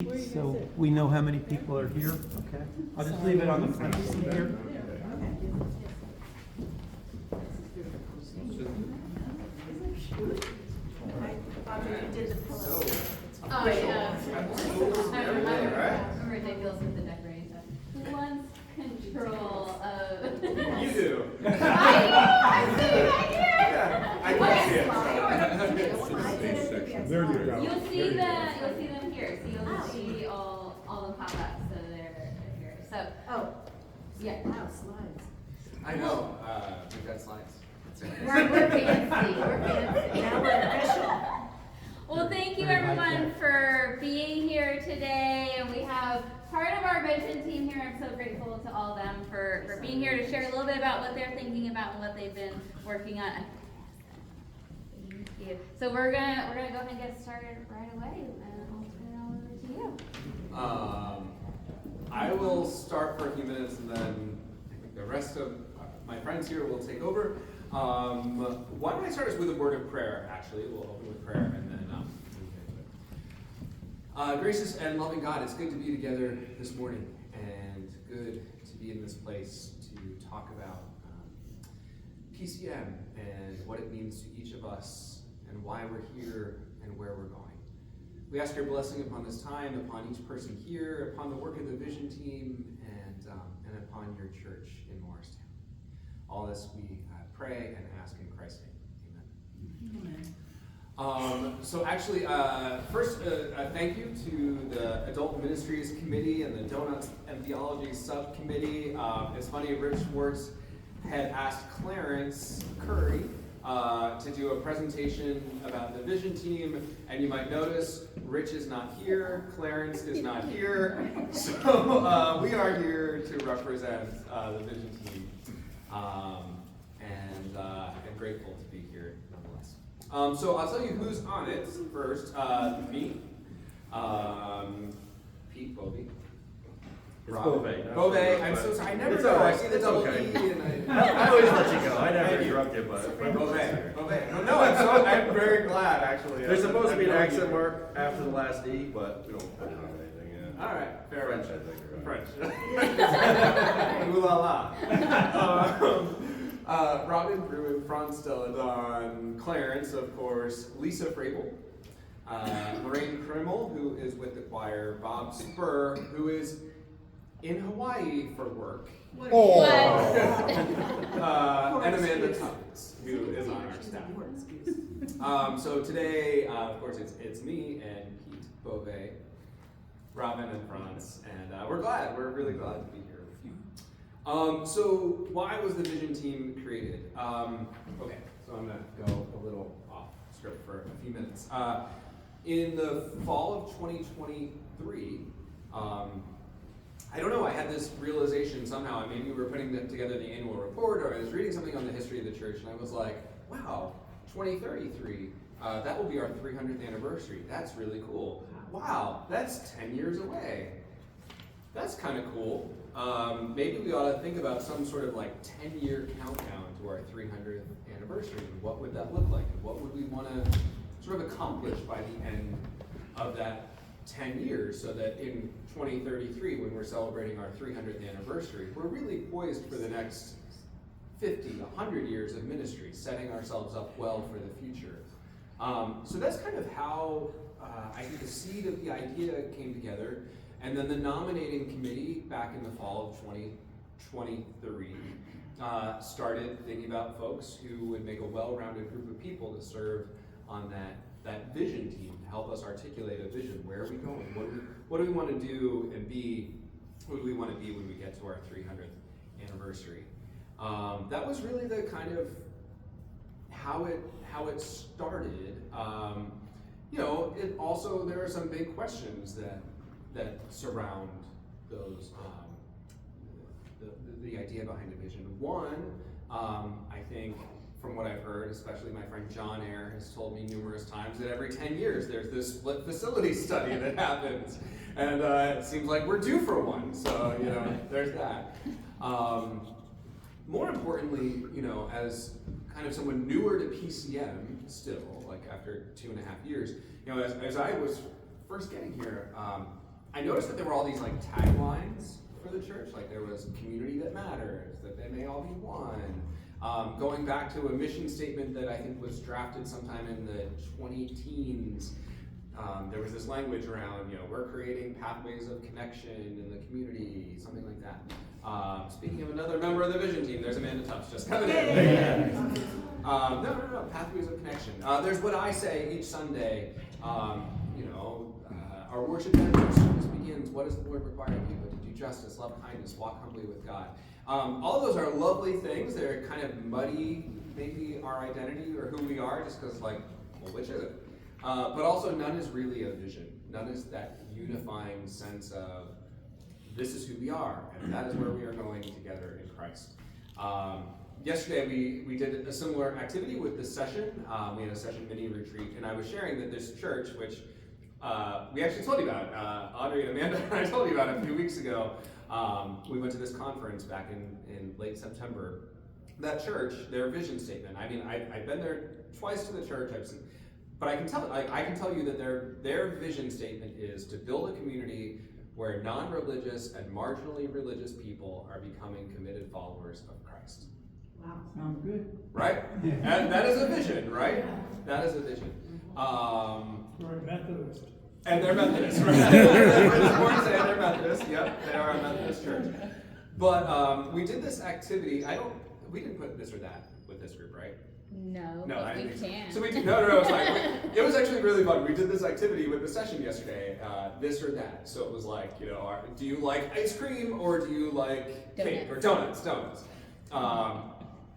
So we know how many people are here. Okay. I'll just leave it on the front seat here. Oh, yeah. I'm ridiculous with the decoration. Who wants control of... You do. I'm sitting back here. Yeah, I can see it. There you go. You'll see them here. So you'll see all the pop-ups. So they're here. So yeah. Wow, slides. I know. We've got slides. We're fancy. We're fancy. Now we're official. Well, thank you everyone for being here today, and we have part of our vision team here. I'm so grateful to all of them for being here to share a little bit about what they're thinking about and what they've been working on. Thank you. So we're gonna go ahead and get started right away, and I'll turn it over to you. I will start for a few minutes, and then I think the rest of my friends here will take over. Why don't I start us with a word of prayer? Actually, we'll open with prayer, and then gracious and loving God, it's good to be together this morning, and good to be in this place to talk about PCM and what it means to each of us, and why we're here and where we're going. We ask your blessing upon this time, upon each person here, upon the work of the Vision team, and upon your church in Morristown. All this we pray and ask in Christ's name. Amen. So actually, first, thank you to the Adult Ministries Committee and the Donuts and Theology Subcommittee. It's funny, Rich Schwartz had asked Clarence Curry to do a presentation about the Vision team, and you might notice Rich is not here, Clarence is not here, so we are here to represent the Vision team, and grateful to be here nonetheless. So I'll tell you who's on it first. Me, Pete Bovey. Bovey. I'm so sorry. I never know. I see the double E, and I always let you go. I never interrupt you, but Bovey. No, I'm very glad actually. There's supposed to be an accent mark after the last E, but we don't put it on anything yet. All right, fair French, enough. I think. Right? Ooh la la. Robin Bruin, Franz Deladon, Clarence, of course, Lisa Frabel, Lorraine Krimmel, who is with the choir, Bob Spur, who is in Hawaii for work, and Amanda Tubbs, who is on our staff. So today, of course, it's me and Pete Bovey, Robin and Franz, and we're really glad to be here with you. So why was the Vision team created? Okay, so I'm gonna go a little off script for a few minutes. In the fall of 2023, I don't know, I had this realization somehow. Maybe we were putting together the annual report, or I was reading something on the history of the church, and I was like, wow, 2033, that will be our 300th anniversary. That's really cool. Wow, that's 10 years away. That's kind of cool. Maybe we ought to think about some sort of like 10-year countdown to our 300th anniversary. What would that look like? What would we want to sort of accomplish by the end of that 10 years, so that in 2033, when we're celebrating our 300th anniversary, we're really poised for the next 50, 100 years of ministry, setting ourselves up well for the future. So that's kind of how I think the seed of the idea came together. And then the nominating committee back in the fall of 2023 started thinking about folks who would make a well-rounded group of people to serve on that vision team to help us articulate a vision. Where are we going? What do we want to do and be? Who do we want to be when we get to our 300th anniversary? That was really the kind of how it started. It also, there are some big questions that surround those the idea behind a vision. One, I think, from what I've heard, especially my friend John Eyre has told me numerous times, that every 10 years there's this split facility study that happens, and it seems like we're due for one. So there's that. More importantly, as kind of someone newer to PCM still, like after 2.5 years, as I was first getting here, I noticed that there were all these like taglines for the church, like there was community that matters, that they may all be one. Going back to a mission statement that I think was drafted sometime in the 20-teens, there was this language around, we're creating pathways of connection in the community, something like that. Speaking of another member of the vision team, there's Amanda Tufts just coming in. No, pathways of connection. There's what I say each Sunday, our worship service begins, what does the Lord require of you? But to do justice, love kindness, walk humbly with God. All of those are lovely things. They're kind of muddy, maybe our identity or who we are, just because which is it? But also none is really a vision. None is that unifying sense of this is who we are, and that is where we are going together in Christ. Yesterday we did a similar activity with this session. We had a session mini retreat, and I was sharing that this church, which we actually told you about, Audrey and Amanda and I told you about a few weeks ago. We went to this conference back in late September. That church, their vision statement. I mean, I've been there twice to the church. But I can tell you that their vision statement is to build a community where non-religious and marginally religious people are becoming committed followers of Christ. Wow, sounds good. Right? Yeah. And that is a vision, right? That is a vision. We're Methodist. And they're Methodist, right? It's important to say they're Methodist. Yep, they are a Methodist church. But we did this activity. We didn't put this or that with this group, right? No, No, I but didn't we think can. so. We did, no, it's fine. It was actually really fun. We did this activity with the session yesterday, this or that. So it was like, do you like ice cream or do you like cake or donuts?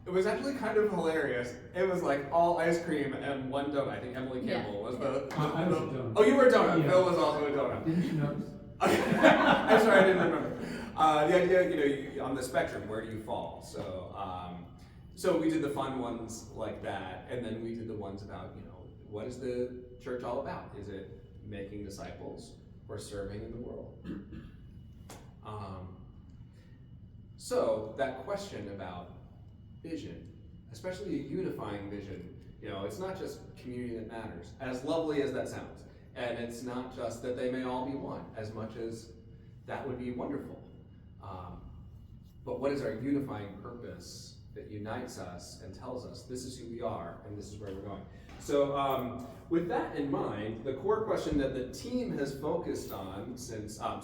It was actually kind of hilarious. It was like all ice cream and one donut. I think Emily Campbell was the. I was a donut. Oh, you were a donut. Yeah. Bill was also a donut. Didn't you notice? I'm sorry, I didn't remember. The idea, on the spectrum, where do you fall? So we did the fun ones like that, and then we did the ones about, what is the church all about? Is it making disciples or serving in the world? So that question about vision, especially a unifying vision, it's not just community that matters, as lovely as that sounds. And it's not just that they may all be one, as much as that would be wonderful. But what is our unifying purpose that unites us and tells us this is who we are and this is where we're going? So with that in mind, the core question that the team has focused on since, I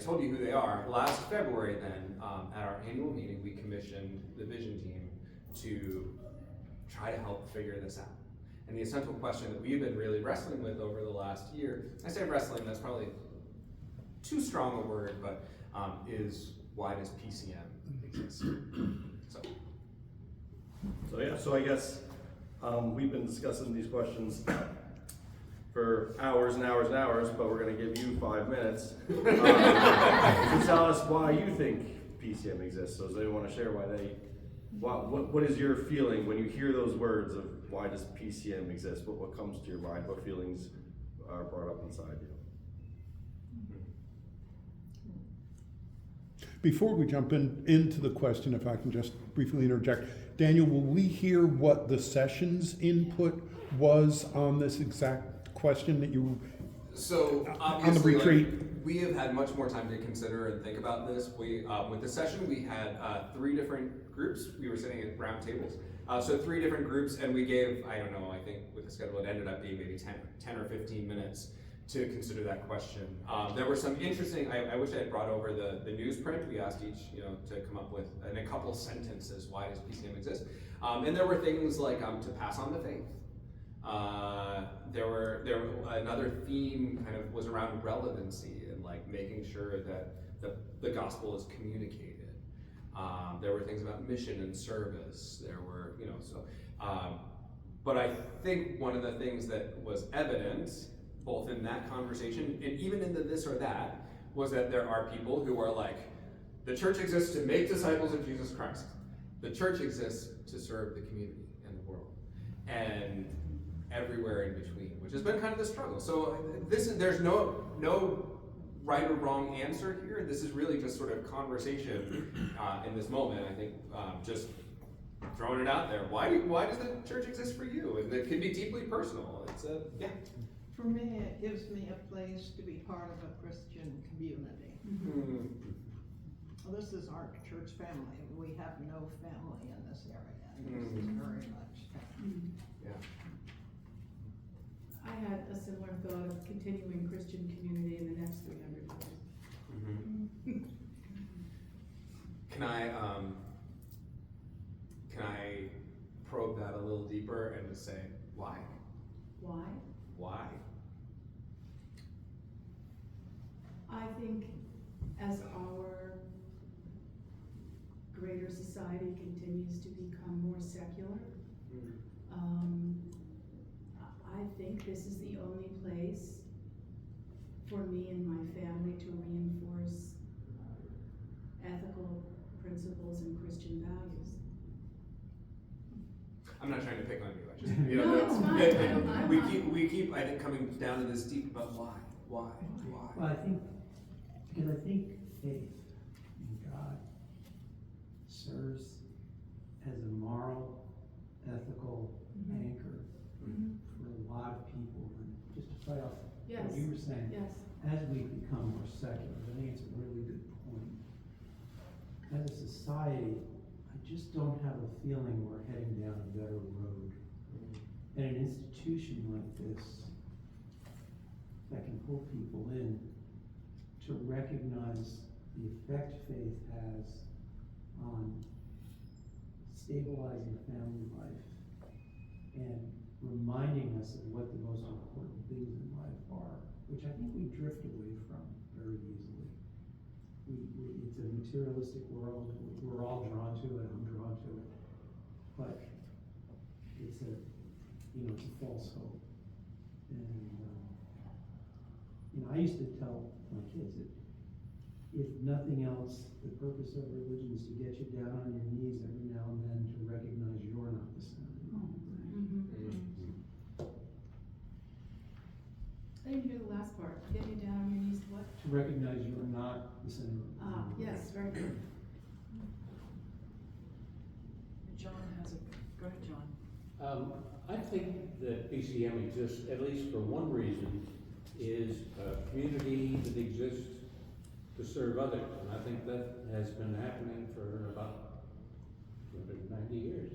told you who they are. Last February then, at our annual meeting, we commissioned the vision team to try to help figure this out. And the essential question that we've been really wrestling with over the last year, I say wrestling, that's probably too strong a word, but is why does PCM exist? So I guess we've been discussing these questions for hours and hours and hours, but we're going to give you 5 minutes to tell us why you think PCM exists. So does anyone want to share what is your feeling when you hear those words of why does PCM exist? What comes to your mind? What feelings are brought up inside you? Before we jump into the question, if I can just briefly interject, Daniel, will we hear what the session's input was on this exact question that you? So obviously, on the retreat, we have had much more time to consider and think about this. We with the session we had 3 different groups. We were sitting at round tables. So 3 different groups, and we gave, I don't know, I think with the schedule it ended up being maybe 10 or 15 minutes to consider that question. There were some interesting, I wish I had brought over the newsprint. We asked each, to come up with, in a couple sentences, why does PCM exist? And there were things like to pass on the faith. Another theme kind of was around relevancy and like making sure that the gospel is communicated. There were things about mission and service. There were, but I think one of the things that was evident, both in that conversation and even in the this or that, was that there are people who are like, the church exists to make disciples of Jesus Christ. The church exists to serve the community and the world. And everywhere in between, which has been kind of the struggle. So there's no right or wrong answer here. This is really just sort of conversation in this moment. I think just throwing it out there. Why does the church exist for you? And it can be deeply personal. It's For me, it gives me a place to be part of a community. Well, this is our church family. We have no family in this area. This is very much family. Yeah. I had a similar thought of continuing Christian community in the next 300 years. Can I probe that a little deeper and just say, why? Why? Why? I think as our greater society continues to become more secular, I think this is the only place for me and my family to reinforce ethical principles and Christian values. I'm not trying to pick on you. I just, you know, No, it's fine. we keep, I think, coming down to this deep about why. Well, I think, because I think faith in God serves as a moral, ethical anchor for a lot of people. And just to play off Yes. what you were saying, Yes. as we become more secular, I think it's a really good point. As a society, I just don't have a feeling we're heading down a better road. And an institution like this that can pull people in to recognize the effect faith has on stabilizing family life and reminding us of what the most important things in life are, which I think we drift away from very easily. It's a materialistic world. We're all drawn to it. I'm drawn to it, but it's it's a false hope. And I used to tell my kids that if nothing else, the purpose of religion is to get you down on your knees every now and then to recognize you're not the center of the whole thing. I didn't hear the last part. Get you down on your knees to what? To recognize you're not the center of the whole thing. Yes, very good. John has a, go ahead, John. I think that PCM exists, at least for one reason, is a community that exists to serve others. And I think that has been happening for about 290 years.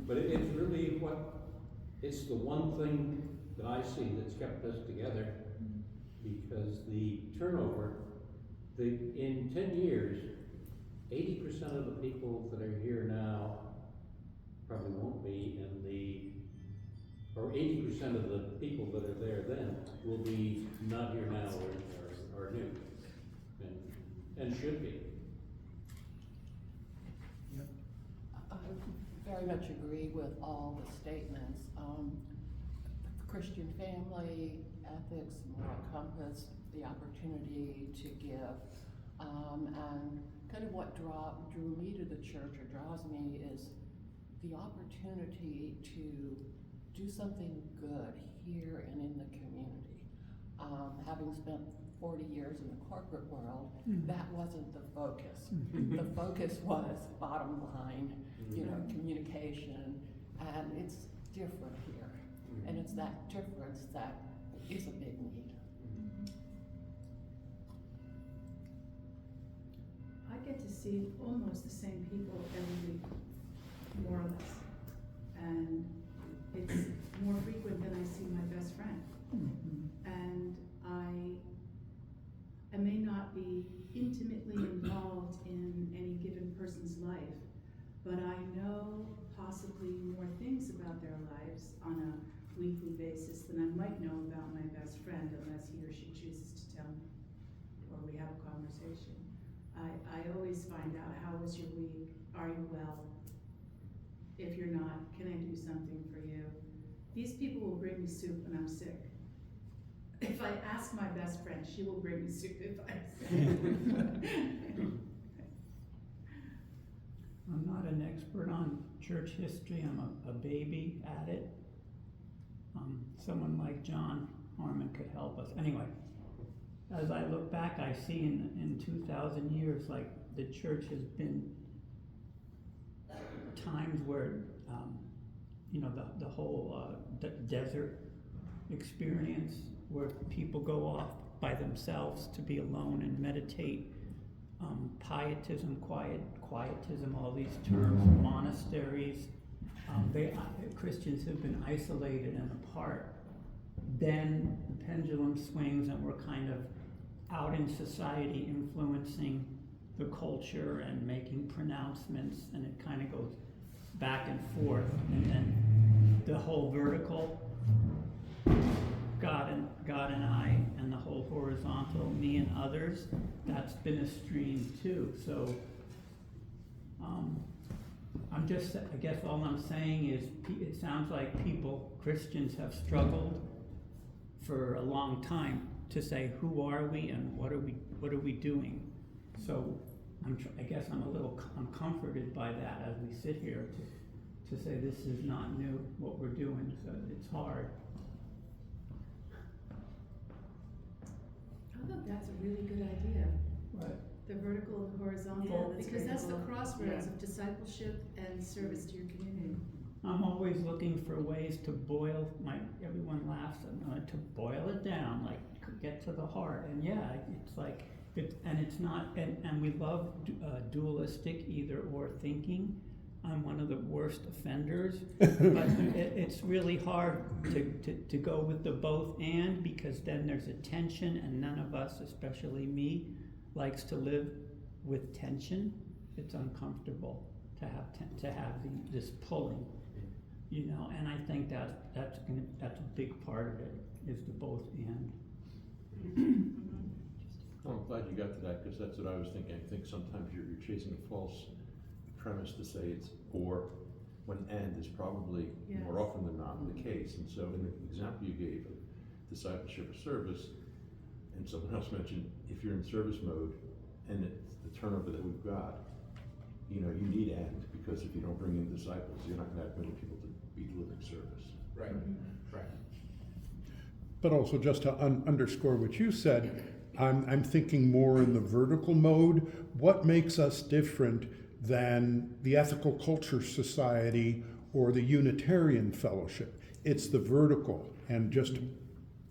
But it's really it's the one thing that I see that's kept us together, because the turnover, in 10 years, 80% of the people that are here now probably won't be, or 80% of the people that are there then will be not here now or new, and should be. I very much agree with all the statements. Christian family, ethics, moral compass, the opportunity to give, and kind of what drew me to the church, or draws me, is the opportunity to do something good here and in the community. Having spent 40 years in the corporate world, that wasn't the focus. The focus was bottom line, communication, and it's different here. And it's that difference that is a big need. I get to see almost the same people every week, more or less. And it's more frequent than I see my best friend. And I may not be intimately involved in any given person's life, but I know possibly more things about their lives on a weekly basis than I might know about my best friend, unless he or she chooses to tell me, or we have a conversation. I always find out, how was your week? Are you well? If you're not, can I do something for you? These people will bring me soup when I'm sick. If I ask my best friend, she will bring me soup if I'm sick. I'm not an expert on church history. I'm a baby at it. Someone like John Harmon could help us. Anyway, as I look back, I see in 2,000 years, like, the church has been times where, the whole desert experience, where people go off by themselves, to be alone and meditate. Pietism, quietism, all these terms, monasteries. Christians have been isolated and apart. Then the pendulum swings and we're kind of out in society influencing the culture and making pronouncements, and it kind of goes back and forth. And then the whole vertical, God and I, and the whole horizontal, me and others, that's been a stream too. So I guess all I'm saying is it sounds like Christians have struggled for a long time to say, who are we and what are we doing? So I guess I'm comforted by that as we sit here to say this is not new, what we're doing, so it's hard. I thought that's a really good idea. But The vertical and horizontal, Yeah, that's because very that's the cool. crossroads Yeah. of discipleship and service to your community. I'm always looking for ways to everyone laughs to boil it down, like get to the heart. And yeah, it's like, it's not, and we love dualistic either or thinking. I'm one of the worst offenders, but it's really hard to go with the both and, because then there's a tension, and none of us, especially me, likes to live with tension. It's uncomfortable to have this pulling, and I think that's a big part of it, is the both and. Well, I'm glad you got to that, because that's what I was thinking. I think sometimes you're chasing a false premise to say it's or, when and is probably more often than not the case. And so in the example you gave of discipleship or service, and someone else mentioned, if you're in service mode and it's the turnover that we've got, you need and, because if you don't bring in disciples, you're not going to have many people to be living service. Right, right. But also, just to underscore what you said, I'm thinking more in the vertical mode. What makes us different than the Ethical Culture Society or the Unitarian Fellowship? It's the vertical, and just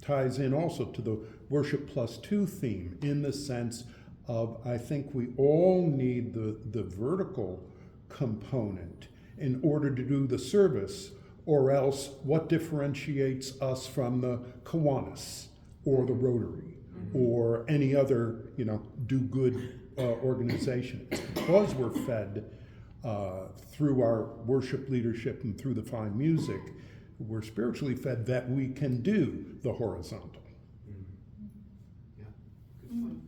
ties in also to the Worship Plus 2 theme, in the sense of, I think we all need the vertical component in order to do the service, or else what differentiates us from the Kiwanis or the Rotary or any other, do-good organization? It's because we're fed through our worship leadership and through the fine music, we're spiritually fed, that we can do the horizontal. Yeah, good point.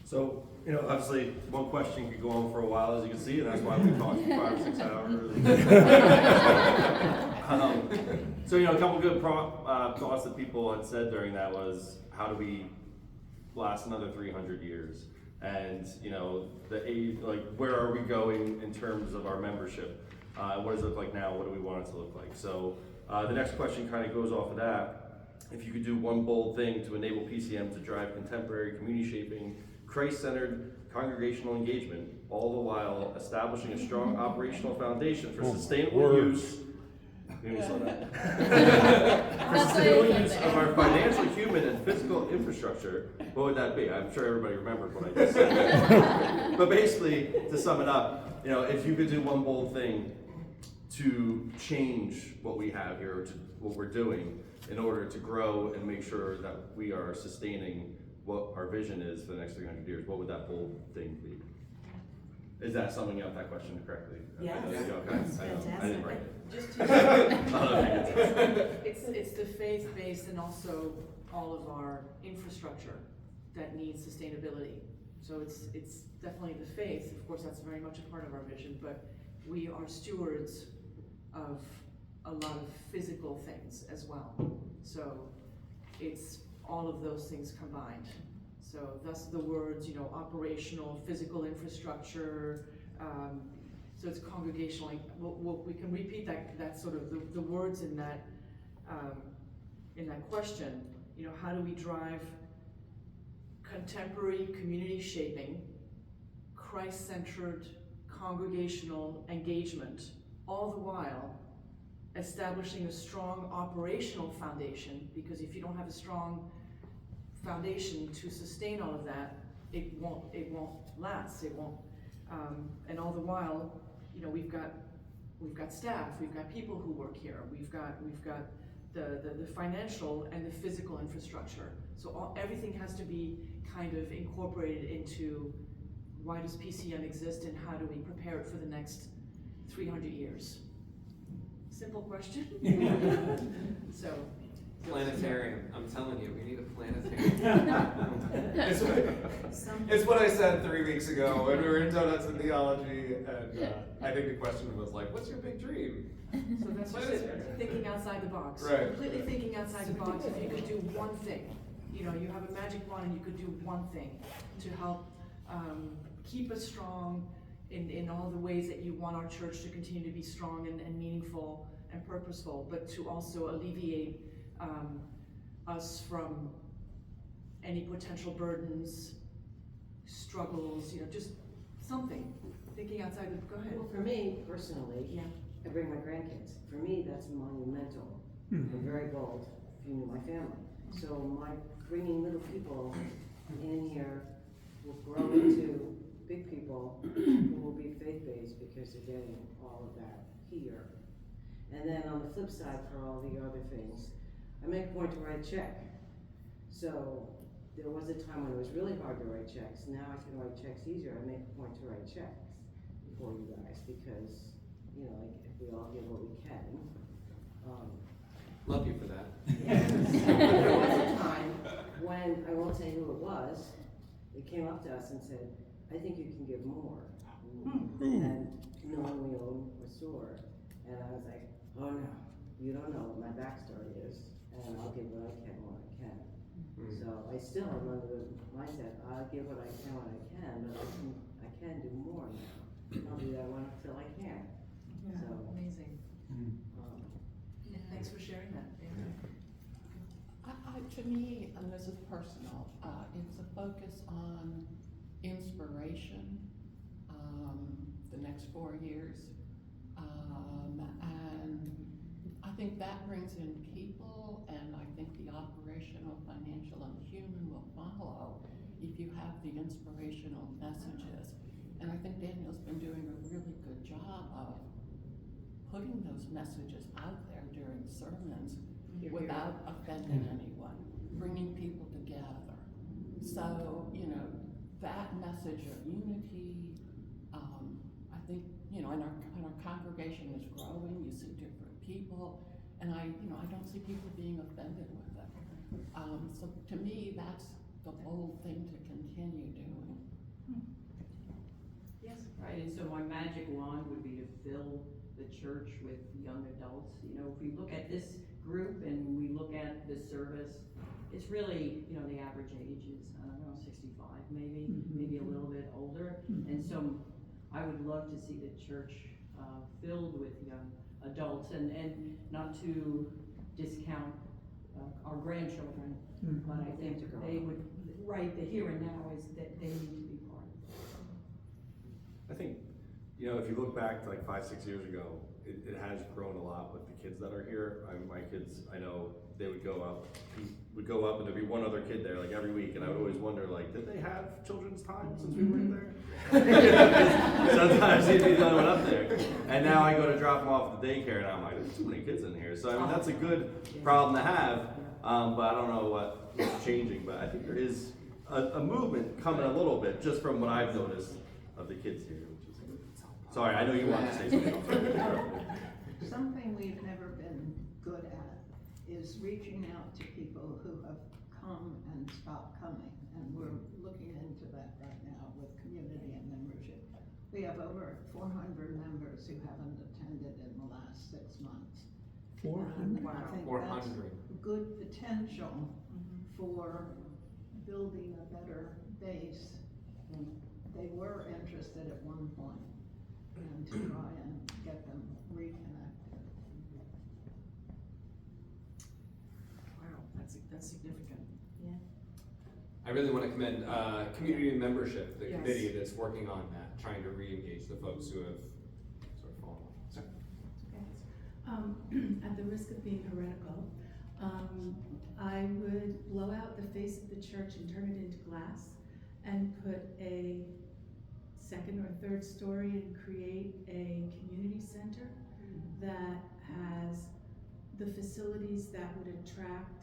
So, obviously, one question could go on for a while, as you can see, and that's why we talked for 5 or 6 hours. So, a couple good thoughts that people had said during that was, how do we last another 300 years? And, the age, where are we going in terms of our membership? What does it look like now? What do we want it to look like? So, the next question kind of goes off of that. If you could do one bold thing to enable PCM to drive contemporary community shaping, Christ-centered congregational engagement, all the while establishing a strong operational foundation for sustainable use. For sustainable use of our financial, human, and physical infrastructure, what would that be? I'm sure everybody remembers what I just said. But basically, to sum it up, if you could do one bold thing to change what we have here, or to what we're doing, in order to grow and make sure that we are sustaining what our vision is for the next 300 years, what would that bold thing be? Is that summing up that question correctly? Yes. Okay. I didn't write it. Just I to, don't know if you get that. it's the faith-based and also all of our infrastructure that needs sustainability. So it's definitely the faith, of course that's very much a part of our vision, but we are stewards of a lot of physical things as well. So it's all of those things combined. So thus the words, operational, physical infrastructure, so it's congregational. We can repeat that sort of the words in that question. How do we drive contemporary community shaping, Christ-centered congregational engagement, all the while establishing a strong operational foundation, because if you don't have a strong foundation to sustain all of that, it won't last, it won't, and all the while, you know, we've got staff, we've got people who work here, we've got the financial and the physical infrastructure. So everything has to be kind of incorporated into why does PCM exist and how do we prepare it for the next 300 years? Simple question. So. Planetarium. I'm telling you, we need a planetarium. It's what I said 3 weeks ago when we were in Donuts and Theology, and I think the question was like, what's your big dream? So that's just it, thinking outside the box. Right. Completely thinking outside the box. If you could do one thing, you know, you have a magic wand and you could do one thing to help keep us strong in all the ways that you want our church to continue to be strong and meaningful and purposeful, but to also alleviate us from any potential burdens, struggles, you know, just something. Thinking outside the, go ahead. Well, for me personally, Yeah. I bring my grandkids. For me, that's monumental. I'm very bold, if you knew my family. So my bringing little people in here will grow into big people who will be faith-based because they're getting all of that here. And then on the flip side, for all the other things, I make a point to write a check. So there was a time when it was really hard to write checks. Now I can write checks easier. I make a point to write checks for you guys because, you know, like if we all give what we can. Love you for that. There was a time when, I won't say who it was, they came up to us and said, I think you can give more. And knowing we own a store. And I was like, oh no, you don't know what my backstory is. And I'll give what I can when I can. So I still am under the mindset, I'll give what I can when I can, but I can do more now. I'll do that one until I can. Yeah, So, amazing. Thanks for sharing that. To me, and this is personal, it's a focus on inspiration, the next 4 years. And I think that brings in people, and I think the operational, financial, and human will follow if you have the inspirational messages. And I think Daniel's been doing a really good job of putting those messages out there during sermons without offending anyone, bringing people together. So, you know, that message of unity, I think, you know, and our congregation is growing, you see different people, and I don't see people being offended with it. So to me, that's the bold thing to continue doing. Yes. Right, and so my magic wand would be to fill the church with young adults. You know, if we look at this group and we look at this service, it's really, you know, the average age is, I don't know, 65 maybe, maybe a little bit older. And so I would love to see the church filled with young adults, and not to discount our grandchildren, but I think they would, right, the here and now is that they need to be part of it. I think, you know, if you look back to like 5-6 years ago, it has grown a lot with the kids that are here. My kids, I know they would go up and there'd be one other kid there like every week, and I would always wonder, like, did they have children's time since we weren't there? Sometimes he'd be the only one up there. And now I go to drop them off at the daycare, and I'm like, there's too many kids in here. So I mean, that's a good problem to have, but I don't know what's changing. But I think there is a movement coming a little bit, just from what I've noticed of the kids here, which is good. Sorry, I know you wanted to say something. Something we've never been good at is reaching out to people who have come and stopped coming. And we're looking into that right now with community and membership. We have over 400 members who haven't attended in the last 6 months. 400? I think 400. that's good potential for building a better base. They were interested at one point, and to try and get them reconnected. Wow, that's significant. I really want to commend community and membership, the Yes. committee that's working on that, trying to re-engage the folks who have sort of fallen off. Sorry. at the risk of being heretical, I would blow out the face of the church and turn it into glass and put a second or third story and create a community center that has the facilities that would attract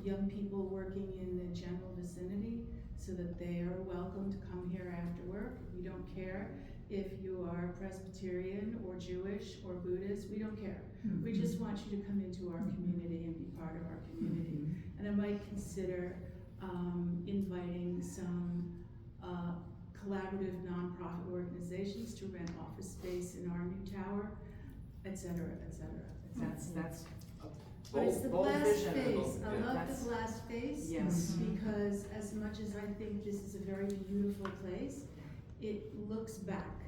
young people working in the general vicinity so that they are welcome to come here after work. We don't care if you are Presbyterian or Jewish or Buddhist, we don't care. We just want you to come into our community and be part of our community. And I might consider inviting some collaborative nonprofit organizations to rent office space in our new tower, et cetera, et cetera. That's a But it's the bold glass vision. face. I love That's- the glass face. Yes. Because as much as I think this is a very beautiful place, it looks back.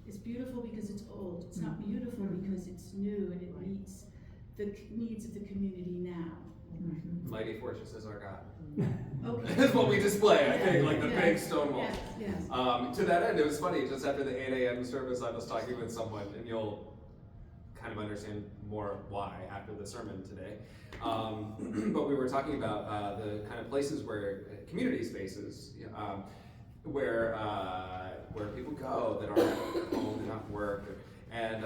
It's beautiful because it's old. It's not beautiful because it's new and it meets the needs of the community now. Mighty Fortress is our God. Okay. That's what we display, I think, like the Yes, big stone walls. yes, yes. To that end, it was funny, just after the 8 a.m. service, I was talking with someone, and you'll kind of understand more why after the sermon today. But we were talking about the kind of places where, community spaces, where people go that aren't home, they're not work, and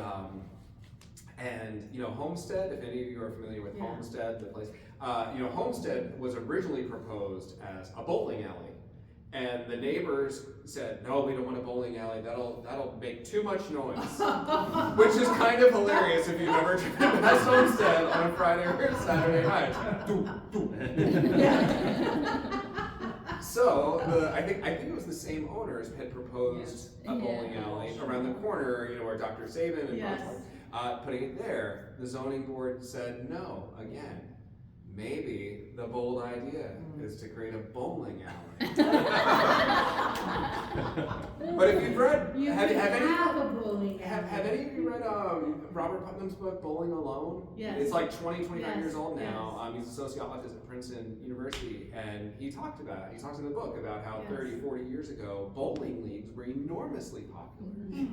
Homestead, if any of you are familiar with Homestead, the place, Homestead was originally proposed as a bowling alley. And the neighbors said, no, we don't want a bowling alley, that'll make too much noise. Which is kind of hilarious if you've ever driven past Homestead on a Friday or a Saturday night. So, I think it was the same owners had proposed a bowling alley around the corner, where Dr. Saban and putting it there. The zoning board said no, again. Maybe the bold idea is to create a bowling alley. But if you've read, have any of you read Robert Putnam's book, Bowling Alone? Yes. It's like 25 Yes. years old now. He's a sociologist at Princeton University, and he talks in the book about how 30, 40 years ago, bowling leagues were enormously popular.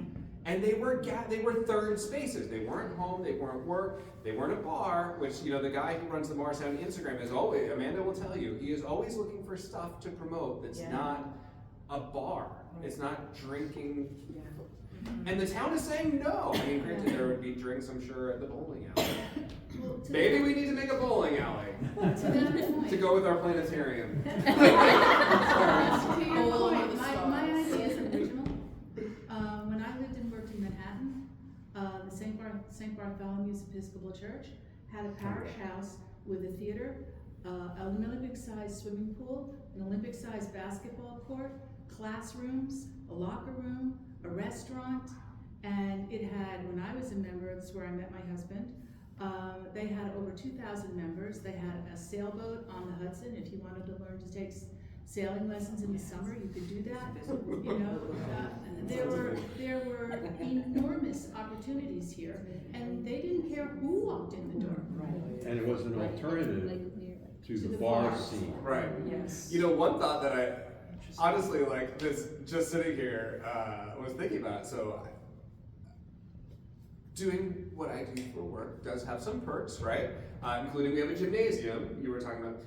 And they were third spaces. They weren't home, they weren't work, they weren't a bar, which, the guy who runs the Morristown Instagram is always, Amanda will tell you, he is always looking for stuff to promote that's not a bar. It's not drinking. And the town is saying no. I mean, granted, there would be drinks, I'm sure, at the bowling alley. Maybe we need to make a bowling alley to go with our planetarium. To your point, my idea is original. When I lived and worked in Manhattan, the St. Bartholomew's Episcopal Church had a parish house with a theater, an Olympic-sized swimming pool, an Olympic-sized basketball court, classrooms, a locker room, a restaurant, and it had, when I was a member, this is where I met my husband, they had over 2,000 members. They had a sailboat on the Hudson. If you wanted to learn to take sailing lessons in the summer, you could do that. There were enormous opportunities here, and they didn't care who walked in the door. And it was an alternative to the bar scene. Right. Yes. One thought that I honestly, just sitting here, was thinking about. So, doing what I do for work does have some perks, right? Including we have a gymnasium, you were talking about,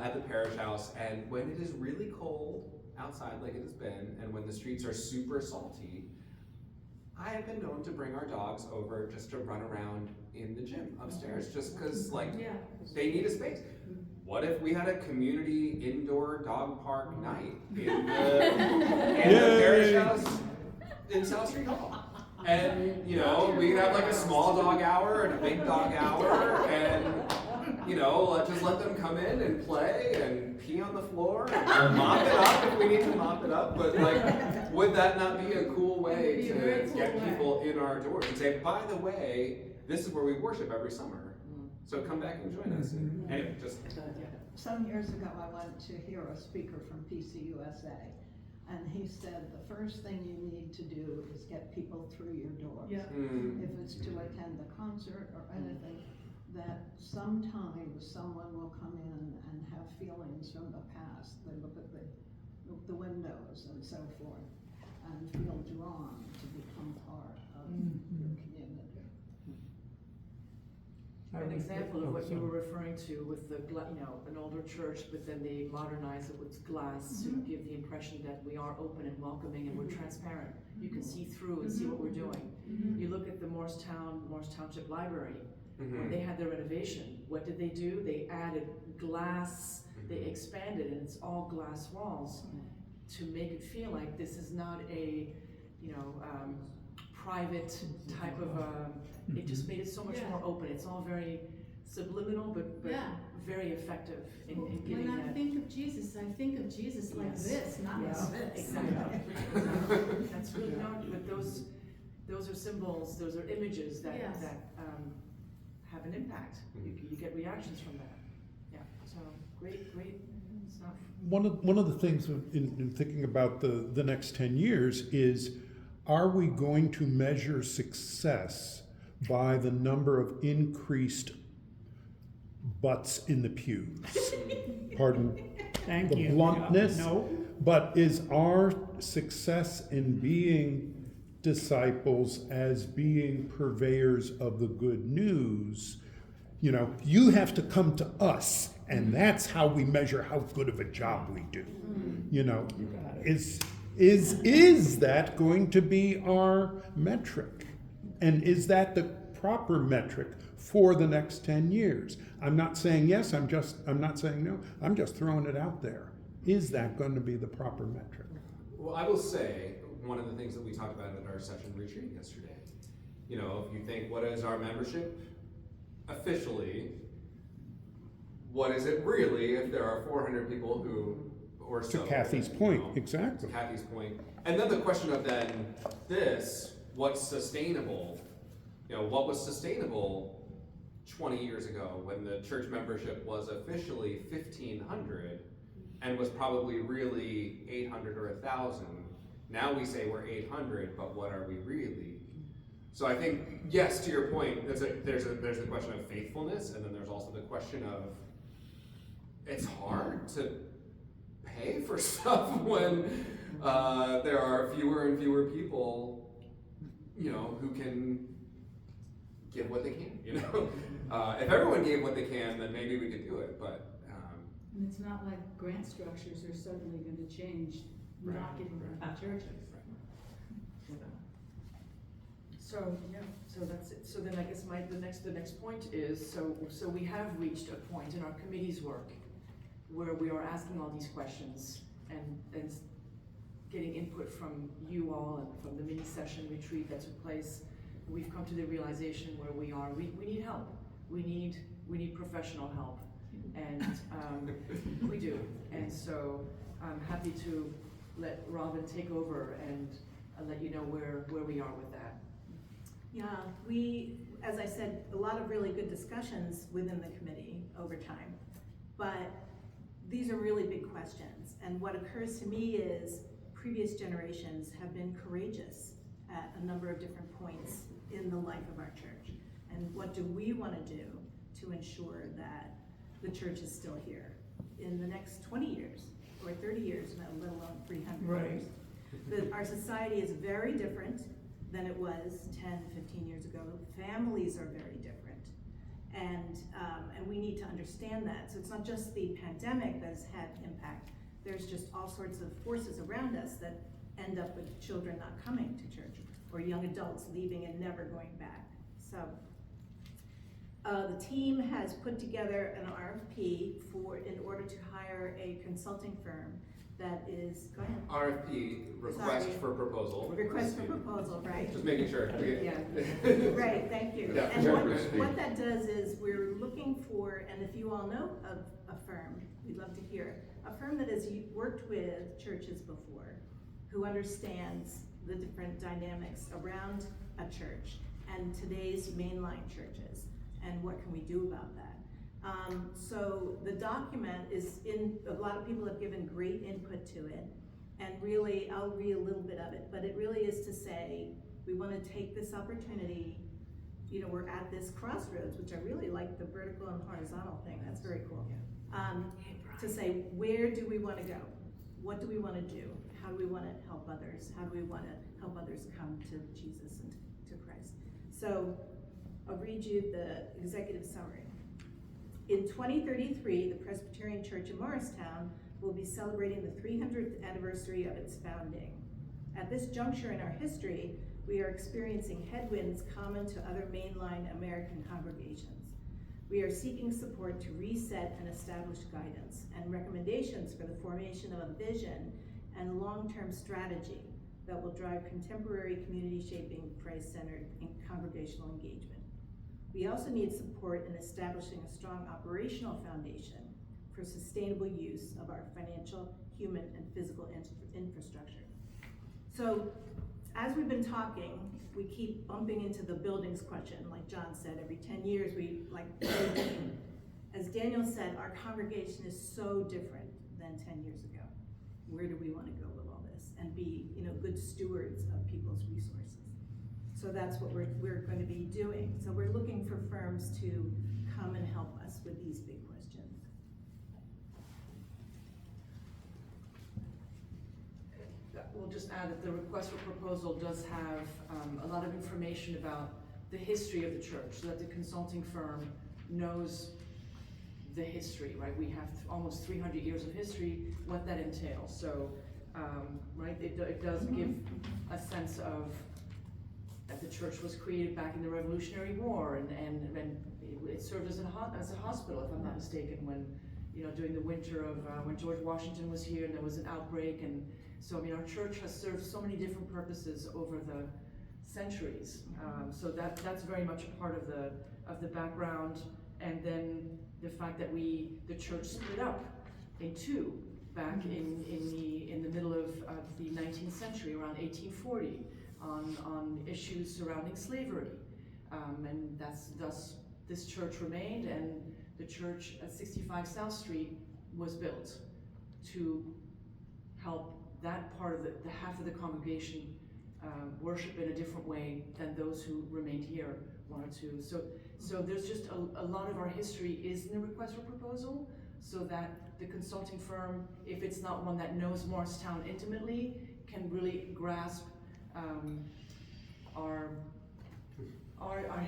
at the parish house, and when it is really cold outside like it has been, and when the streets are super salty, I have been known to bring our dogs over just to run around in the gym upstairs, just because, they need a space. What if we had a community indoor dog park night in the parish house in South Street Hall? And, we could have a small dog hour and a big dog hour, and, just let them come in and play and pee on the floor and mop it up if we need to mop it up. But, would that not be a cool way to get people in our doors and say, by the way, this is where we worship every summer, so come back and join us. Anyway, just... Some years ago, I went to hear a speaker from PCUSA, and he said the first thing you need to do is get people through your doors. If it's to attend a concert or anything, that sometimes someone will come in and have feelings from the past. They look at the windows and so forth and feel drawn to become part of your community. An example of Oh, what you sorry. were referring to with the, an older church, but then they modernize it with glass to give the impression that we are open and welcoming and we're transparent. You can see through and see what we're doing. You look at the Morris Township Library, when they had their renovation, what did they do? They added glass, they expanded, and it's all glass walls to make it feel like this is not a, private type of, it just made it so much more open. It's all very subliminal, but very effective in giving When that. I think of Jesus like Yes. this, not Yes, like this. exactly. That's really but those are symbols, those are images that Yes. have an impact. You get reactions from that. Yeah, so great stuff. One of the things in thinking about the next 10 years is, are we going to measure success by the number of increased butts in the pews? Pardon Thank the you. bluntness. No. But is our success in being disciples as being purveyors of the good news, you have to come to us, and that's how we measure how good of a job we do. Is that going to be our metric? And is that the proper metric for the next 10 years? I'm not saying yes, I'm not saying no, I'm just throwing it out there. Is that going to be the proper metric? Well, I will say, one of the things that we talked about at our session retreat yesterday, if you think, what is our membership? Officially, what is it really if there are 400 people or so? To Kathy's point, exactly. To Kathy's point. And then the question of then what's sustainable? What was sustainable 20 years ago when the church membership was officially 1,500 and was probably really 800 or 1,000. Now we say we're 800, but what are we really? So I think, yes, to your point, there's the question of faithfulness, and then there's also the question of it's hard to pay for stuff when there are fewer and fewer people, who can give what they can. If everyone gave what they can, then maybe we could do it. But And it's not like grant structures are suddenly going to change, not getting from churches. So that's it. So then I guess the next point is, so we have reached a point in our committee's work where we are asking all these questions and getting input from you all and from the mini session retreat that took place. We've come to the realization where we need help. We need professional help, and we do. And so I'm happy to let Robin take over and let you know where we are with that. Yeah, as I said, a lot of really good discussions within the committee over time, but these are really big questions. And what occurs to me is previous generations have been courageous at a number of different points in the life of our church. And what do we want to do to ensure that the church is still here in the next 20 years or 30 years, let alone 300 years? Our society is very different than it was 10, 15 years ago. Families are very different. And we need to understand that. So it's not just the pandemic that has had impact. There's just all sorts of forces around us that end up with children not coming to church or young adults leaving and never going back. So the team has put together an RFP in order to hire a consulting firm that is, go ahead. RFP, request for proposal. Request for proposal, right? Just making sure. Yeah. Right, thank you. Yeah, And what that does is we're looking for, and if you all know of a firm, we'd love to hear, a firm that has worked with churches before, who understands the different dynamics around a church and today's mainline churches, and what can we do about that. So the document is a lot of people have given great input to it, and really, I'll read a little bit of it, but it really is to say, we want to take this opportunity, we're at this crossroads, which I really like the vertical and horizontal thing, that's very cool. To say, where do we want to go? What do we want to do? How do we want to help others? How do we want to help others come to Jesus and to Christ? So I'll read you the executive summary. In 2033, the Presbyterian Church in Morristown will be celebrating the 300th anniversary of its founding. At this juncture in our history, we are experiencing headwinds common to other mainline American congregations. We are seeking support to reset and establish guidance and recommendations for the formation of a vision and long-term strategy that will drive contemporary community-shaping, Christ-centered, and congregational engagement. We also need support in establishing a strong operational foundation for sustainable use of our financial, human, and physical infrastructure. So, as we've been talking, we keep bumping into the buildings question. Like John said, every 10 years as Daniel said, our congregation is so different than 10 years ago. Where do we want to go with all this? And be, good stewards of people's resources. So that's what we're going to be doing. So we're looking for firms to come and help us with these big questions. We'll just add that the request for proposal does have a lot of information about the history of the church, so that the consulting firm knows the history, right? We have almost 300 years of history, what that entails. So, right, it does give a sense of that the church was created back in the Revolutionary War, and it served as a hospital, if I'm not mistaken, when, during the winter of when George Washington was here and there was an outbreak. And so, our church has served so many different purposes over the centuries. So that's very much a part of the background. And then the fact that the church split up in two back in the middle of the 19th century, around 1840, on issues surrounding slavery. And thus this church remained, and the church at 65 South Street was built to help that part of the half of the congregation worship in a different way than those who remained here wanted to. So there's just a lot of our history is in the request for proposal, so that the consulting firm, if it's not one that knows Morristown intimately, can really grasp our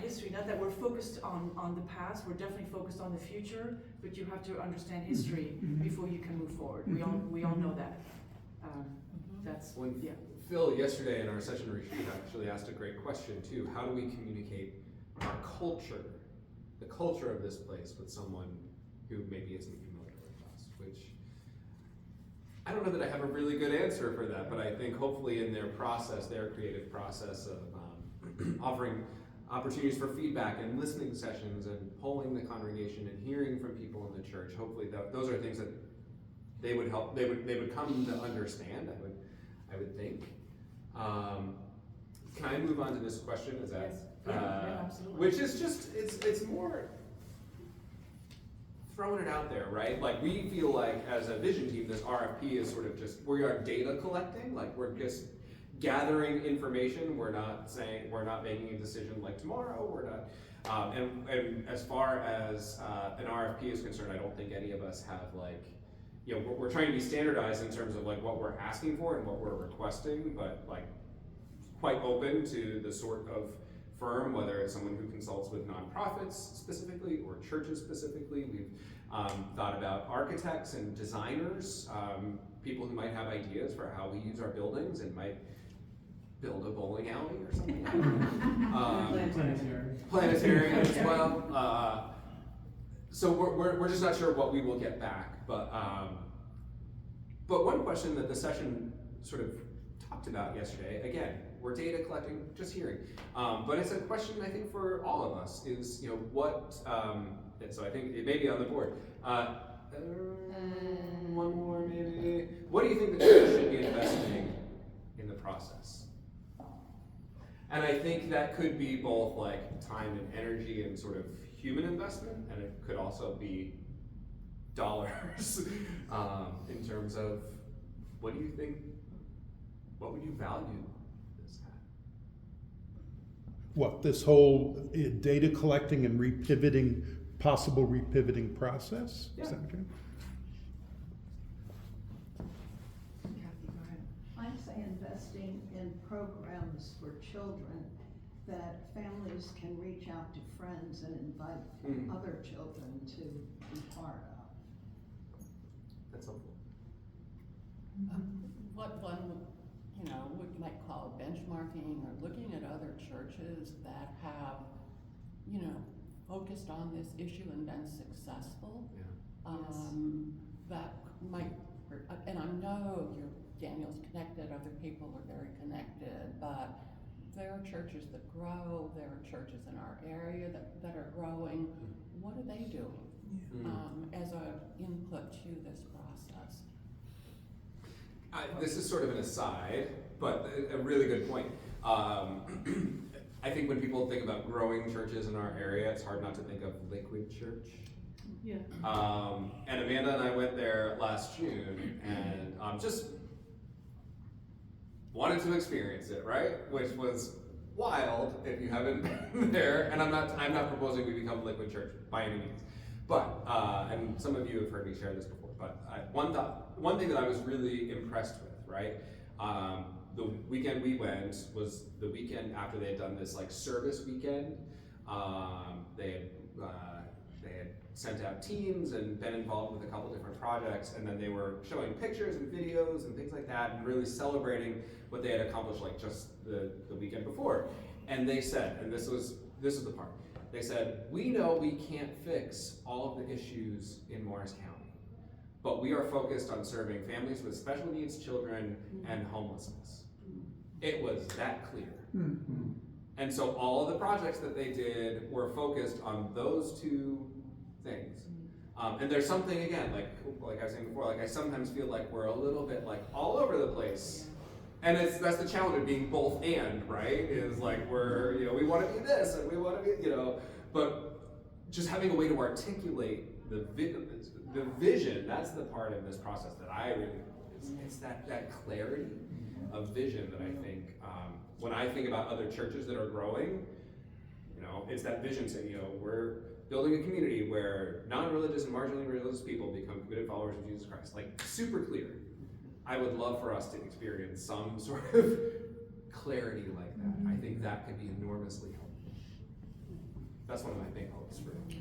history. Not that we're focused on the past, we're definitely focused on the future, but you have to understand history before you can move forward. We all know that. Yeah. Phil, yesterday in our session retreat, actually asked a great question too. How do we communicate our culture, the culture of this place, with someone who maybe isn't familiar with us? Which, I don't know that I have a really good answer for that, but I think hopefully in their creative process of offering opportunities for feedback and listening sessions and polling the congregation and hearing from people in the church, hopefully those are things that they would come to understand, I would think. Can I move on to this question? Is that? Yes. Yeah, absolutely. Which is just, it's more throwing it out there, right? Like, we feel like as a vision team, this RFP is sort of just, we are data collecting, like we're just gathering information. We're not making a decision like tomorrow, we're not, and as far as an RFP is concerned, I don't think any of us have we're trying to be standardized in terms of like what we're asking for and what we're requesting, but like quite open to the sort of firm, whether it's someone who consults with nonprofits specifically or churches specifically. We've thought about architects and designers, people who might have ideas for how we use our buildings and might build a bowling alley or something. Planetarium as well. So we're just not sure what we will get back. But one question that the session sort of talked about yesterday, again, we're data collecting, just hearing, but it's a question I think for all of us is, what, and so I think it may be on the board. One more maybe. What do you think the church should be investing in the process? And I think that could be both like time and energy and sort of human investment, and it could also be dollars in terms of what do you think, what would you value this at? What, this whole data collecting and possible repivoting process? Yeah. Is that what you're? I'd say investing in programs for children that families can reach out to friends and invite other children to be part of. That's helpful. What one would, we might call benchmarking or looking at other churches that have, focused on this issue and been successful. Yeah. That might, and I know Daniel's connected, other people are very connected, but there are churches that grow, there are churches in our area that are growing. What are they doing as an input to this process? This is sort of an aside, but a really good point. I think when people think about growing churches in our area, it's hard not to think of Liquid Church. Yeah. And Amanda and I went there last June and just wanted to experience it, right? Which was wild if you haven't been there. And I'm not proposing we become Liquid Church by any means. But, and some of you have heard me share this before, but one thing that I was really impressed with, right? The weekend we went was the weekend after they had done this like service weekend. They had sent out teams and been involved with a couple different projects, and then they were showing pictures and videos and things like that, and really celebrating what they had accomplished like just the weekend before. And they said, and this was the part, they said, we know we can't fix all of the issues in Morris County, but we are focused on serving families with special needs children and homelessness. It was that clear. And so all of the projects that they did were focused on those two things. And there's something, again, like I was saying before, like I sometimes feel like we're a little bit like all over the place. And that's the challenge of being both and, right? Is like we want to be this and we want to be, but just having a way to articulate the vision, that's the part of this process that I really, it's that clarity of vision that I think, when I think about other churches that are growing, it's that vision saying, we're building a community where non-religious and marginally religious people become committed followers of Jesus Christ. Like, super clear. I would love for us to experience some sort of clarity like that. I think that could be enormously helpful. That's one of my big hopes for it.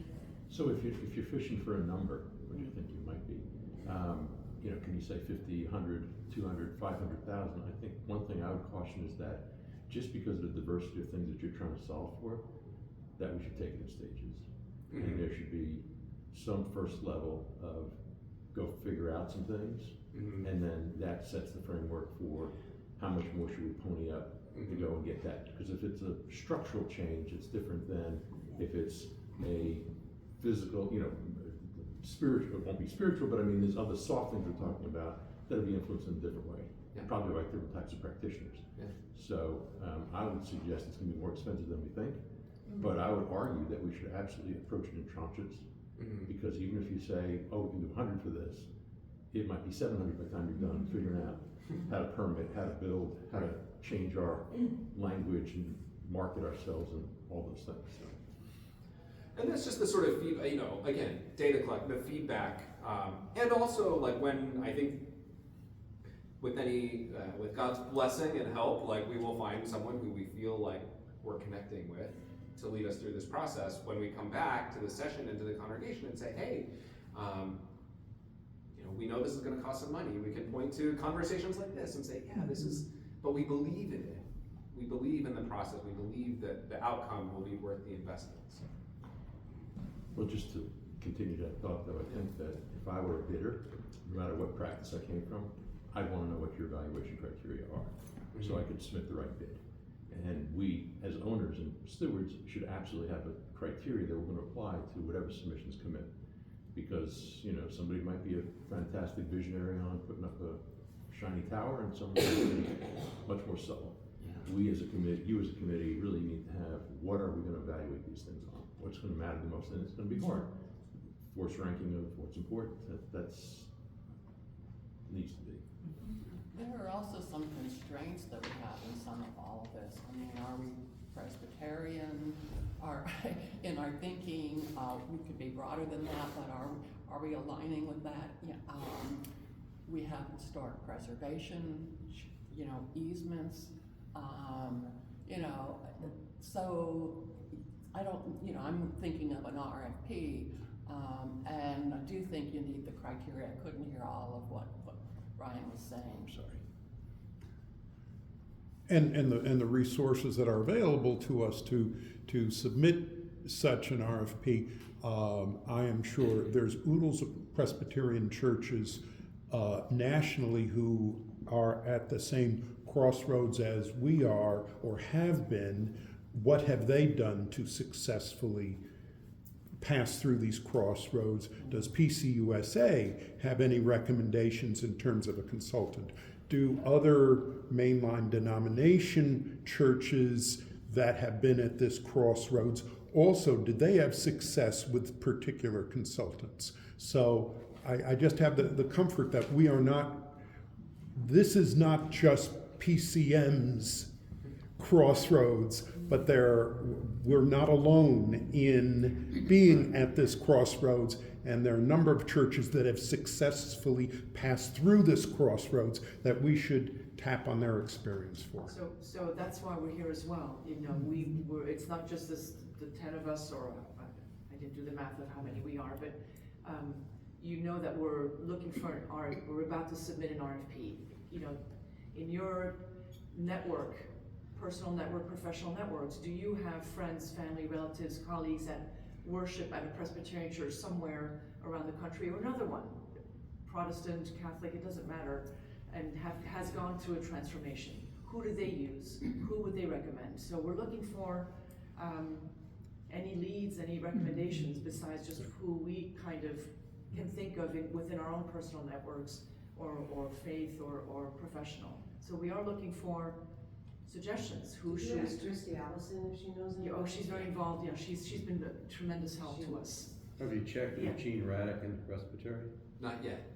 So if you're fishing for a number, which I think you might be, can you say 50, 100, 200, 500,000? I think one thing I would caution is that just because of the diversity of things that you're trying to solve for, that we should take it in stages. And there should be some first level of go figure out some things, and then that sets the framework for how much more should we pony up to go and get that. Because if it's a structural change, it's different than if it's a physical, spiritual. It won't be spiritual, but I mean, there's other soft things we're talking about that'll be influenced in a different way, probably by different types of practitioners. So I would suggest it's going to be more expensive than we think, but I would argue that we should absolutely approach it in tranches, because even if you say, oh, we can do 100 for this, it might be 700 by the time you're done figuring out how to permit, how to build, how to change our language and market ourselves and all those things. So. And that's just the sort of feedback, again, data collect, the feedback, and also like when I think with God's blessing and help, like we will find someone who we feel like we're connecting with to lead us through this process when we come back to the session and to the congregation and say, hey, we know this is going to cost some money. We can point to conversations like this and say, yeah, this is, but we believe in it. We believe in the process. We believe that the outcome will be worth the investment. So. Well, just to continue that thought, though, I think that if I were a bidder, no matter what practice I came from, I'd want to know what your evaluation criteria are, so I could submit the right bid. And we, as owners and stewards, should absolutely have a criteria that we're going to apply to whatever submissions come in. Because, somebody might be a fantastic visionary on putting up a shiny tower, and somebody might be much more subtle. We as a committee, you as a committee, really need to have, what are we going to evaluate these things on? What's going to matter the most? And it's going to be hard. Force ranking of what's important, that's needs to be. There are also some constraints that we have in some of all of this. I mean, are we Presbyterian? In our thinking, we could be broader than that, but are we aligning with that? We have historic preservation, easements, So, I don't, you know, I'm thinking of an RFP, and I do think you need the criteria. I couldn't hear all of what Brian was saying. Sorry. And the resources that are available to us to submit such an RFP, I am sure there's oodles of Presbyterian churches nationally who are at the same crossroads as we are or have been. What have they done to successfully pass through these crossroads? Does PCUSA have any recommendations in terms of a consultant? Do other mainline denomination churches that have been at this crossroads also, did they have success with particular consultants? So I just have the comfort that we are not, this is not just PCM's crossroads, but we're not alone in being at this crossroads, and there are a number of churches that have successfully passed through this crossroads that we should tap on their experience for. So that's why we're here as well. You know, it's not just the 10 of us, or I didn't do the math of how many we are, but you know that we're looking for we're about to submit an RFP. You know, in your network, personal network, professional networks, do you have friends, family, relatives, colleagues that worship at a Presbyterian church somewhere around the country, or another one, Protestant, Catholic, it doesn't matter, and has gone through a transformation? Who do they use? Who would they recommend? So we're looking for any leads, any recommendations besides just who we kind of can think of within our own personal networks or faith or professional. So we are looking for suggestions. Who should ask Christy Allison if she knows anything? Oh, she's very involved. Yeah, she's been a tremendous help to us. Have you checked with Gene Raddick in Presbyterian? Not yet.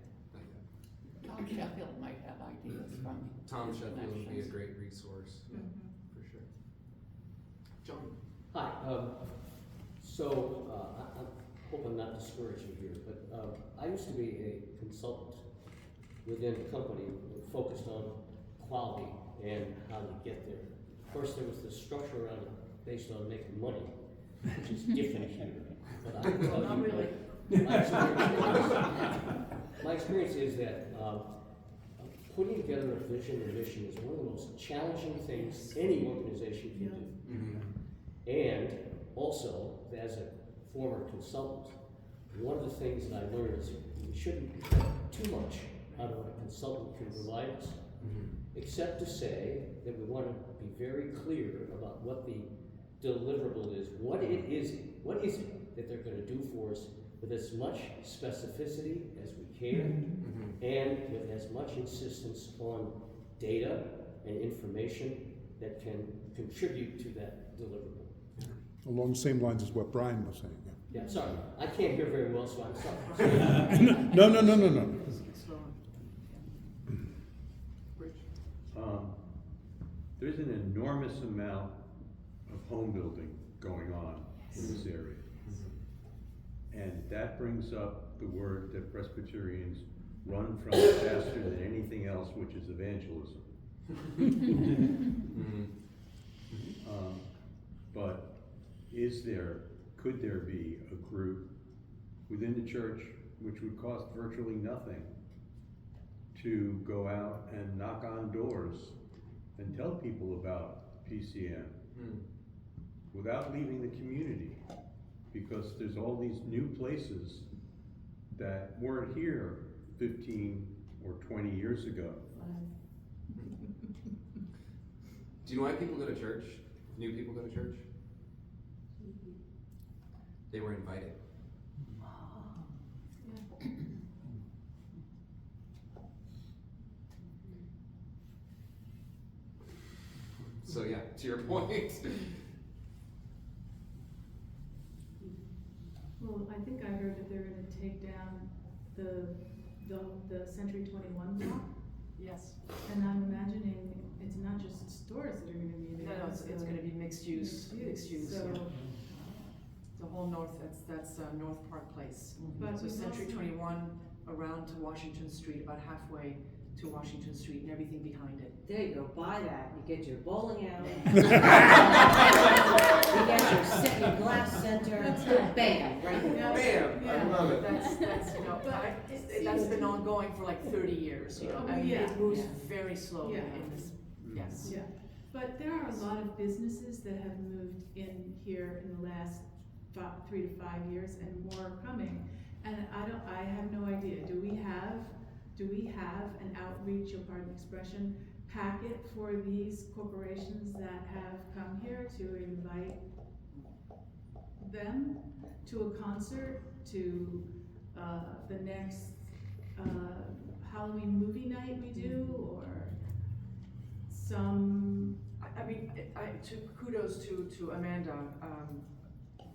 Tom Sheffield might have ideas from Tom his Sheffield would be a connections. great resource, yeah, for sure. John? Hi, so I hope I'm not discouraging here, but I used to be a consultant within a company focused on quality and how to get there. Of course, there was this structure around it based on making money, which is different here. But I can tell Not you really. my experience is that putting together a vision and mission is one of the most challenging things any organization can do. Mm-hmm. And also, as a former consultant, one of the things that I learned is we shouldn't depend too much on what a consultant can provide us, except to say that we want to be very clear about what the deliverable is. What is it that they're going to do for us with as much specificity as we can, and with as much insistence on data and information that can contribute to that deliverable. Along the same lines as what Brian was saying. Yeah, sorry, I can't hear very well, so I'm sorry. No. There's an enormous amount of home building going on in this area. And that brings up the word that Presbyterians run from faster than anything else, which is evangelism. But could there be a group within the church which would cost virtually nothing to go out and knock on doors and tell people about PCM without leaving the community? Because there's all these new places that weren't here 15 or 20 years ago. Do you know why people go to church? New people go to church? They were invited. So yeah, to your point. Well, I think I heard that they're gonna take down the Century 21 block. Yes. And I'm imagining it's not just stores that are gonna be there. No, it's gonna be mixed use. So, Yeah. The whole north, that's North Park Place. But So we've Century also- 21 around to Washington Street, about halfway to Washington Street and everything behind it. There you go, buy that, you get your bowling alley. You get your glass center, bam, right there. Bam, I love it. That's, you know, that's been ongoing for like 30 years, you know, I mean, it moves very slowly in this, yes. Yeah, but there are a lot of businesses that have moved in here in the last 3 to 5 years, and more are coming. And I have no idea, do we have an outreach, you'll pardon the expression, packet for these corporations that have come here to invite them to a concert, to the next Halloween movie night we do, or some? I mean, kudos to Amanda,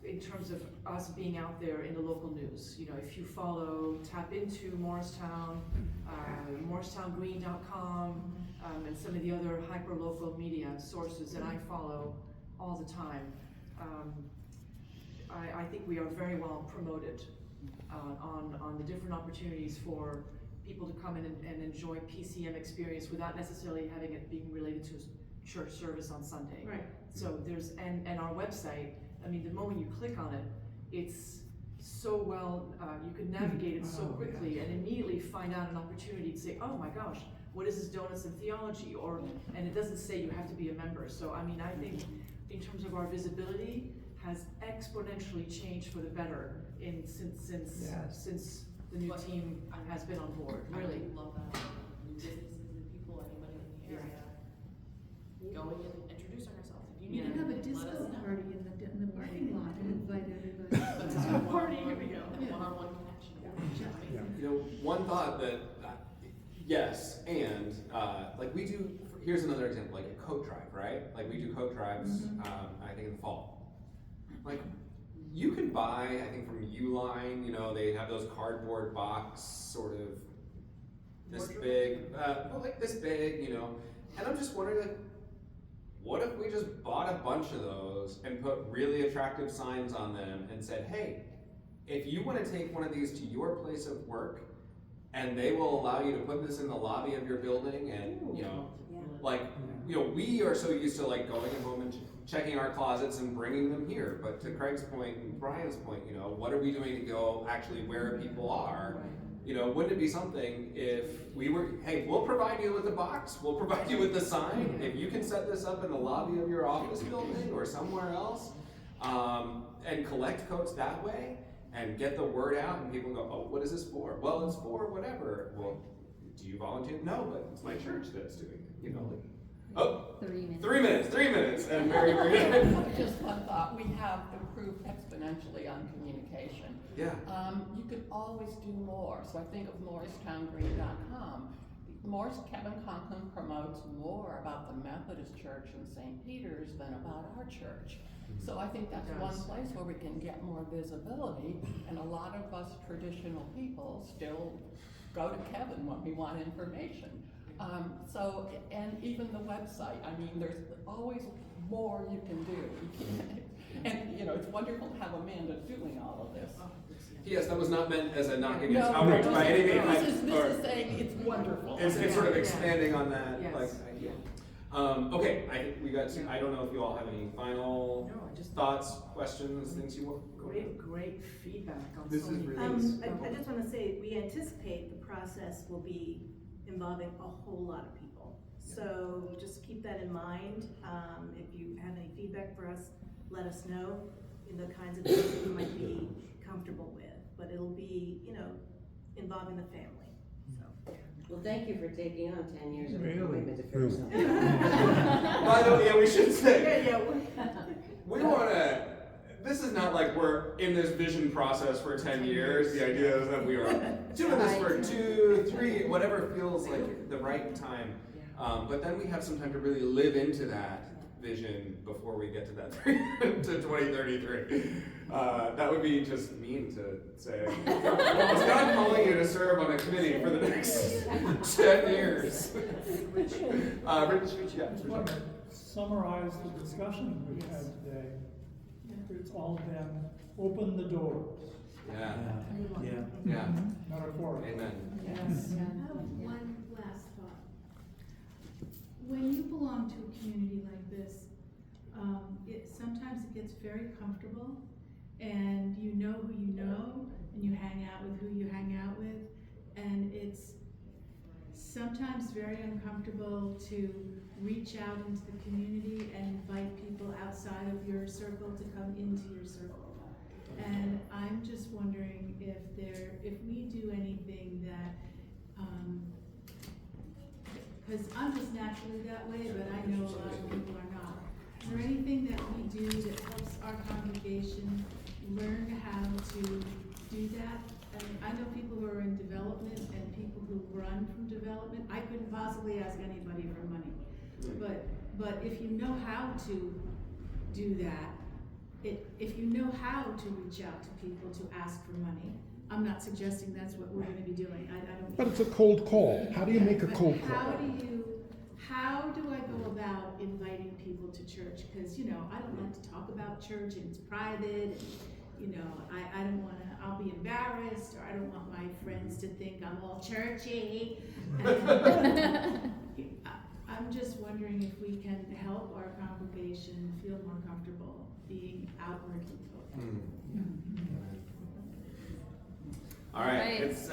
in terms of us being out there in the local news. You know, if you tap into Morristown, morristowngreen.com, and some of the other hyper-local media sources that I follow all the time, I think we are very well promoted on the different opportunities for people to come in and enjoy PCM experience without necessarily having it being related to a church service on Sunday. Right. So and our website, I mean, the moment you click on it, it's so well, you can navigate it so quickly and immediately find out an opportunity to say, oh my gosh, what is this Donuts and Theology? And it doesn't say you have to be a member. So I mean, I think in terms of our visibility has exponentially changed for the better since the new team has been on board, really. I love that. New businesses and people, anybody in the area, go and introduce ourselves. If you You need can have a let disco us know. party in the parking lot and invite everybody. Party, here we go. One-on-one connection. You know, one thought that, yes, and like we do, here's another example, like a coat drive, right? Like we do coat drives, I think in the fall. Like, you can buy, I think from Uline, you know, they have those cardboard box, sort of this big, like this big, you know, and I'm just wondering, like, what if we just bought a bunch of those and put really attractive signs on them and said, hey, if you want to take one of these to your place of work, and they will allow you to put this in the lobby of your building, and, you know, like, you know, we are so used to like going home and checking our closets and bringing them here. But to Craig's point and Brian's point, you know, what are we doing to go actually where people are? You know, wouldn't it be something if we were, hey, we'll provide you with the box, we'll provide you with the sign, if you can set this up in the lobby of your office building or somewhere else, and collect coats that way, and get the word out, and people go, oh, what is this for? Well, it's for whatever. Well, do you volunteer? No, but it's my church that's doing it, you know. Like, oh, 3 minutes, and very, very good. Just one thought, we have improved exponentially on communication. Yeah. You could always do more. So I think of morristowngreen.com. Kevin Conklin promotes more about the Methodist Church in St. Peter's than about our church. So I think that's one place where we can get more visibility, and a lot of us traditional people still go to Kevin when we want information. So, and even the website, I mean, there's always more you can do. And, you know, it's wonderful to have Amanda doing all of this. Yes, that was not meant as a knock against outreach by any means. This is saying it's wonderful. It's sort of expanding on that, Yes. like, idea. Okay, I think we got to, I don't know if you all have any final thoughts, questions, things you want? Great feedback on This so is many really things. I just want to say, we anticipate the process will be involving a whole lot of people. So just keep that in mind. If you have any feedback for us, let us know in the kinds of things that you might be comfortable with. But it'll be, you know, involving the family. So. Well, thank you for taking on 10 years of Really? appointment to figure something By the way, yeah, we should say. Yeah. We want to, this is not like we're in this vision process for 10 years. The idea is that we are doing this for 2, 3, whatever feels like the right time. But then we have some time to really live into that vision before we get to that to 2033. That would be just mean to say. Is God calling you to serve on a committee for the next 10 years? Rich, yeah. Summarize the discussion we had today. It's all been open the doors. Yeah. Metaphor. Amen. Yes. I have one last when you belong to a community like this, sometimes it gets very comfortable, and you know who you know, and you hang out with who you hang out with, and it's sometimes very uncomfortable to reach out into the community and invite people outside of your circle to come into your circle. And I'm just wondering if we do anything that, because I'm just naturally that way, but I know a lot of people are not. Is there anything that we do that helps our congregation learn how to do that? I mean, I know people who are in development and people who run from development. I couldn't possibly ask anybody for money. But if you know how to do that, if you know how to reach out to people to ask for money, I'm not suggesting that's what we're gonna be doing. I don't. But it's a cold call. How do you make a cold call? How do I go about inviting people to church? Because, you know, I don't like to talk about church and it's private. And, you know, I don't want to, I'll be embarrassed, or I don't want my friends to think I'm all churchy. I'm just wondering if we can help our congregation feel more comfortable being outwardly focused. All right, it's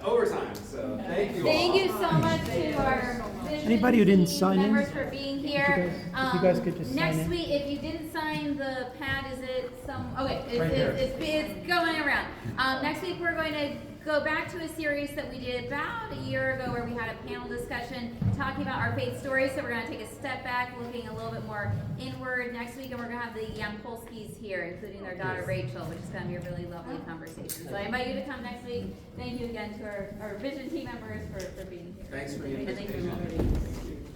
overtime, so thank you all. Thank you so much to our Anybody who didn't sign in, members for being here. if you guys could just sign Next in. week, if you didn't sign the pad, is it okay, Right there. it's going around. Next week, we're going to go back to a series that we did about a year ago where we had a panel discussion talking about our faith stories. So we're going to take a step back, looking a little bit more inward next week, and we're going to have the Yampolskis here, including their daughter Rachel, which is going to be a really lovely conversation. So I invite you to come next week. Thank you again to our Vision team members for being here. Thanks for the And thank you. invitation.